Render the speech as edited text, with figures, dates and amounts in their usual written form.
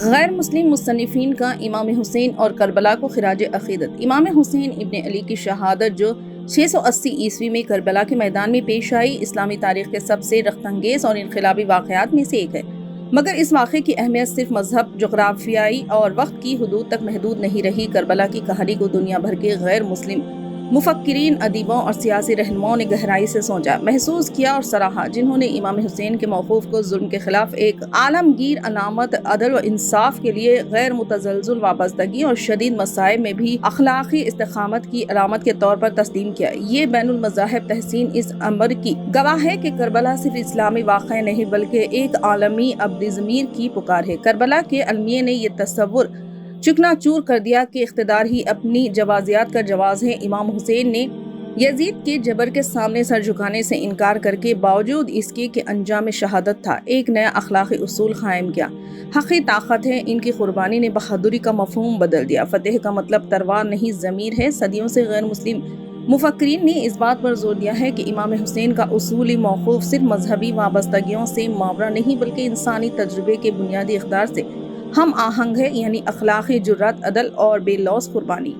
غیر مسلم مصنفین کا امام حسین اور کربلا کو خراج عقیدت۔ امام حسین ابن علی کی شہادت جو 680 میں کربلا کے میدان میں پیش آئی، اسلامی تاریخ کے سب سے رخت انگیز اور انقلابی واقعات میں سے ایک ہے، مگر اس واقعے کی اہمیت صرف مذہب، جغرافیائی اور وقت کی حدود تک محدود نہیں رہی۔ کربلا کی کہانی کو دنیا بھر کے غیر مسلم مفکرین، ادیبوں اور سیاسی رہنماؤں نے گہرائی سے سوچا، محسوس کیا اور سراہا، جنہوں نے امام حسین کے موقف کو ظلم کے خلاف ایک عالمگیر علامت، عدل و انصاف کے لیے غیر متزلزل وابستگی اور شدید مصائب میں بھی اخلاقی استقامت کی علامت کے طور پر تسلیم کیا۔ یہ بین المذاہب تحسین اس امر کی گواہ ہے کہ کربلا صرف اسلامی واقعہ نہیں بلکہ ایک عالمی ابدی ضمیر کی پکار ہے۔ کربلا کے المیے نے یہ تصور چکنا چور کر دیا کہ اقتدار ہی اپنی جوازیات کا جواز ہے۔ امام حسین نے یزید کے جبر کے سامنے سر جھکانے سے انکار کر کے باوجود اس کے کہ انجام شہادت تھا، ایک نیا اخلاقی اصول قائم کیا۔ حقی طاقت ہے، ان کی قربانی نے بہادری کا مفہوم بدل دیا۔ فتح کا مطلب تلوار نہیں، ضمیر ہے۔ صدیوں سے غیر مسلم مفکرین نے اس بات پر زور دیا ہے کہ امام حسین کا اصولی موقف صرف مذہبی وابستگیوں سے ماورا نہیں بلکہ انسانی تجربے کے بنیادی اقدار سے ہم آہنگ ہے، یعنی اخلاقی جرات، عدل اور بے لوث قربانی۔